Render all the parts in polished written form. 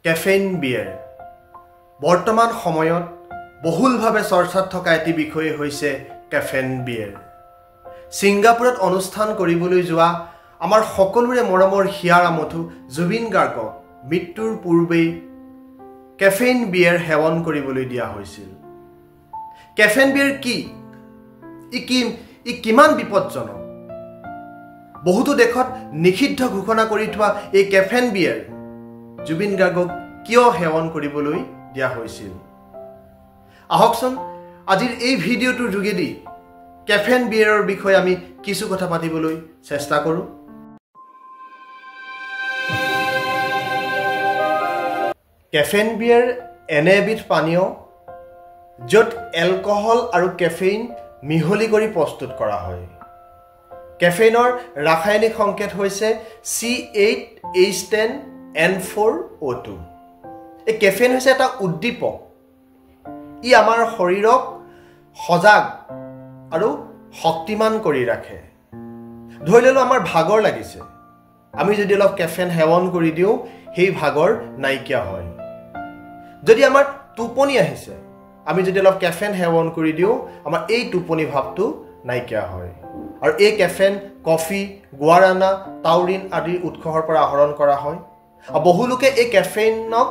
Caffeine beer বৰ্তমান সময়ত বহুলভাৱে চৰ্চাত থকা এটি বিষয় হৈছে কেফেইন বিয়েৰ ছিংগাপুৰত অনুষ্ঠান কৰিবলৈ যোৱা আমাৰ সকলোৰে মৰমৰ হিয়াৰ আমঠু জুবিন গাৰ্গক মৃত্যুৰ পূৰ্বে কেফেইন বিয়েৰ সেৱন কৰিবলৈ দিয়া হৈছিল কেফেইন বিয়েৰ কি ই কিমান বিপদজনক বহুতো দেশত নিষিদ্ধ ঘোষণা কৰি থোৱা এই কেফেইন বিয়েৰ জুবিন গাৰ্গক কিয় সেৱন কৰিবলৈ দিয়া হৈছিল আহকচোন আজিৰ এই ভিডিঅ'টোৰ যোগেদি কেফেইন বিয়েৰৰ বিষয়ে আমি কিছু কথা পাতিবলৈ চেষ্টা কৰোঁ কেফেইন বিয়েৰ এনে এবিধ পানীয় য'ত এলকহল আৰু কেফেইন মিহলি কৰি প্ৰস্তুত কৰা হয় কেফেইনৰ ৰাসায়নিক সংকেত হৈছে C8H10N4O2 এই কেফেইন হৈছে এটা উদ্দীপক ই আমাৰ শৰীৰক সজাগ আৰু শক্তিমান কৰি ৰাখে ধৰি ললো আমাৰ ভাগৰ লাগিছে আমি যদি অলপ কেফেইন সেৱন কৰি দিওঁ সেই ভাগৰ নাইকিয়া হয় যদি আমাৰ টোপনি আহিছে আমি যদি অলপ কেফেইন সেৱন কৰি দিওঁ আমাৰ এই টোপনি ভাৱটো নাইকিয়া হয় আৰু এই কেফেইন কফি গুৱাৰানা টাউৰিন আদিৰ উৎসৰ পৰা আহৰণ কৰা হয় আৰু বহু লোকে এই কেফেইনক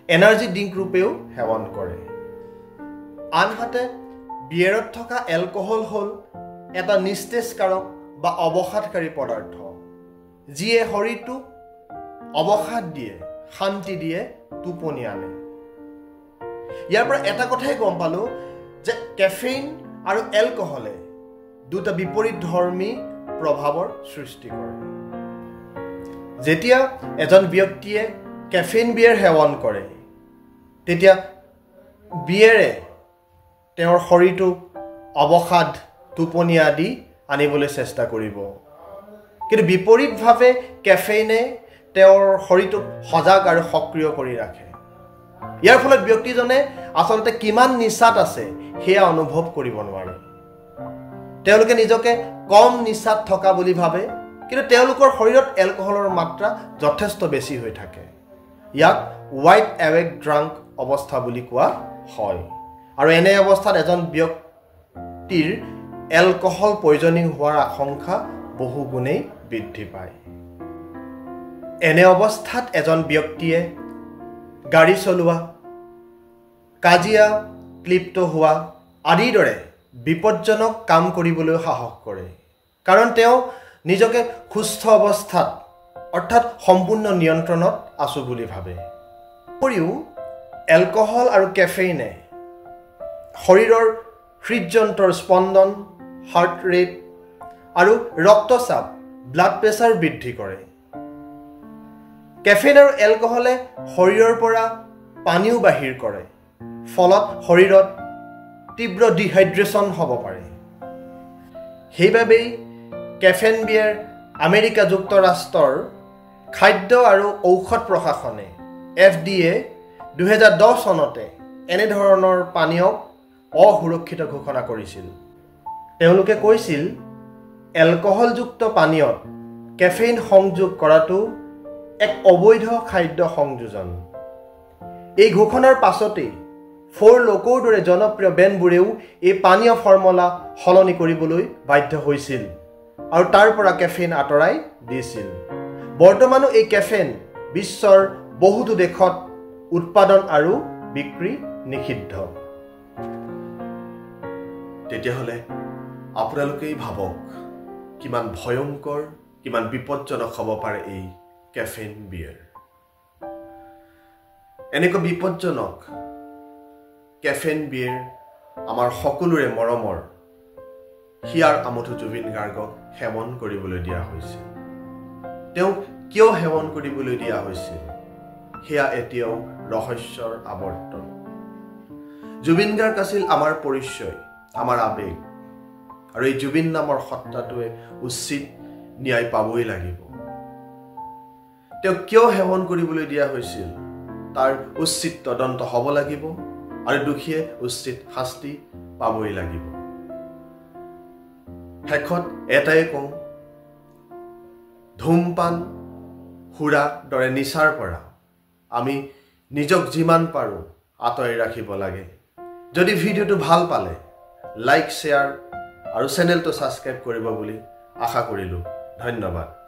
এনাৰ্জি ড্ৰিংক ৰূপেও সেৱন কৰে আনহাতে বিয়েৰত থকা এলকহল হ'ল এটা নিস্তেজকাৰক বা অৱসাদকাৰী পদাৰ্থ যিয়ে শৰীৰটোক অৱসাদ দিয়ে শান্তি দিয়ে টোপনি আনে ইয়াৰ পৰা এটা কথাই গম পালো যে কেফেইন আৰু এলকহলে দুটা বিপৰীত ধৰ্মী প্ৰভাৱৰ সৃষ্টি কৰে যেতিয়া এজন ব্যক্তিয়ে কেফেইন বিয়েৰ সেৱন কৰে তেতিয়া বিয়েৰে তেওঁৰ শৰীৰটোক অৱসাদ টোপনি আদি আনিবলৈ চেষ্টা কৰিব কিন্তু বিপৰীতভাৱে কেফেইনে তেওঁৰ শৰীৰটোক সজাগ আৰু সক্ৰিয় কৰি ৰাখে ইয়াৰ ফলত ব্যক্তিজনে আচলতে কিমান নিচাত আছে সেয়া অনুভৱ কৰিব নোৱাৰে তেওঁলোকে নিজকে কম নিচাত থকা বুলি ভাবে কিন্তু তেওঁলোকৰ শৰীৰত এলকহলৰ মাত্ৰা যথেষ্ট বেছি হৈ থাকে ইয়াক ৱাইড এৱেক ড্ৰাংক অৱস্থা বুলি কোৱা হয় আৰু এনে অৱস্থাত এজন ব্যক্তিৰ এলকহল পয়জনিং হোৱাৰ আশংকা বহু গুণেই বৃদ্ধি পায় এনে অৱস্থাত এজন ব্যক্তিয়ে গাড়ী চলোৱা কাজিয়া ক্লিপ্ত হোৱা আদিৰ দৰে বিপদজনক কাম কৰিবলৈ সাহস কৰে কাৰণ তেওঁ নিজকে সুস্থ অৱস্থাত অৰ্থাৎ সম্পূৰ্ণ নিয়ন্ত্ৰণত আছো বুলি ভাবে উপৰিও এলকহল আৰু কেফেইনে শৰীৰৰ হৃদযন্ত্ৰৰ স্পন্দন হাৰ্ট ৰেট আৰু ৰক্তচাপ ব্লাড প্ৰেছাৰ বৃদ্ধি কৰে কেফেইন আৰু এলকহলে শৰীৰৰ পৰা পানীও বাহিৰ কৰে ফলত শৰীৰত তীব্ৰ ডিহাইড্ৰেশ্যন হ'ব পাৰে সেইবাবেই কেফেইন বিয়েৰ আমেৰিকা যুক্তৰাষ্ট্ৰৰ খাদ্য আৰু ঔষধ প্ৰশাসনে FDA 2010 চনতে এনেধৰণৰ পানীয়ক অসুৰক্ষিত ঘোষণা কৰিছিল তেওঁলোকে কৈছিল এলকহলযুক্ত পানীয়ত কেফেইন সংযোগ কৰাটো এক অবৈধ খাদ্য সংযোজন এই ঘোষণাৰ পাছতেই ফ'ৰ লোকৰ দৰে জনপ্ৰিয় ব্ৰেণ্ডবোৰেও এই পানীয় ফৰ্মুলা সলনি কৰিবলৈ বাধ্য হৈছিল আৰু তাৰ পৰা কেফেইন আঁতৰাই দিছিল বৰ্তমানো এই কেফেইন বিশ্বৰ বহুতো দেশত উৎপাদন আৰু বিক্ৰী নিষিদ্ধ তেতিয়াহ'লে আপোনালোকেই ভাবক কিমান ভয়ংকৰ কিমান বিপদজনক হ'ব পাৰে এই কেফেইন বিয়েৰ এনেকুৱা বিপদজনক কেফেইন বিয়েৰ আমাৰ সকলোৰে মৰমৰ হিয়াৰ আমঠু জুবিন গাৰ্গক সেৱন কৰিবলৈ দিয়া হৈছিল তেওঁক কিয় সেৱন কৰিবলৈ দিয়া হৈছিল সেয়া এতিয়াও ৰহস্যৰ আৱৰ্তন জুবিন গাৰ্গ আছিল আমাৰ পৰিচয় আমাৰ আবেগ আৰু এই জুবিন নামৰ সত্তাটোৱে উচিত ন্যায় পাবই লাগিব তেওঁক কিয় সেৱন কৰিবলৈ দিয়া হৈছিল তাৰ উচিত তদন্ত হ'ব লাগিব আৰু দুখীয়ে উচিত শাস্তি পাবই লাগিব শেষত এটাই কওঁ ধূমপান সুৰা দৰে নিচাৰ পৰা আমি নিজক যিমান পাৰোঁ আঁতৰি ৰাখিব লাগে। যদি ভিডিঅ'টো ভাল পালে লাইক শ্বেয়াৰ আৰু চেনেলটো ছাবস্ক্ৰাইব কৰিব বুলি আশা কৰিলোঁ। ধন্যবাদ।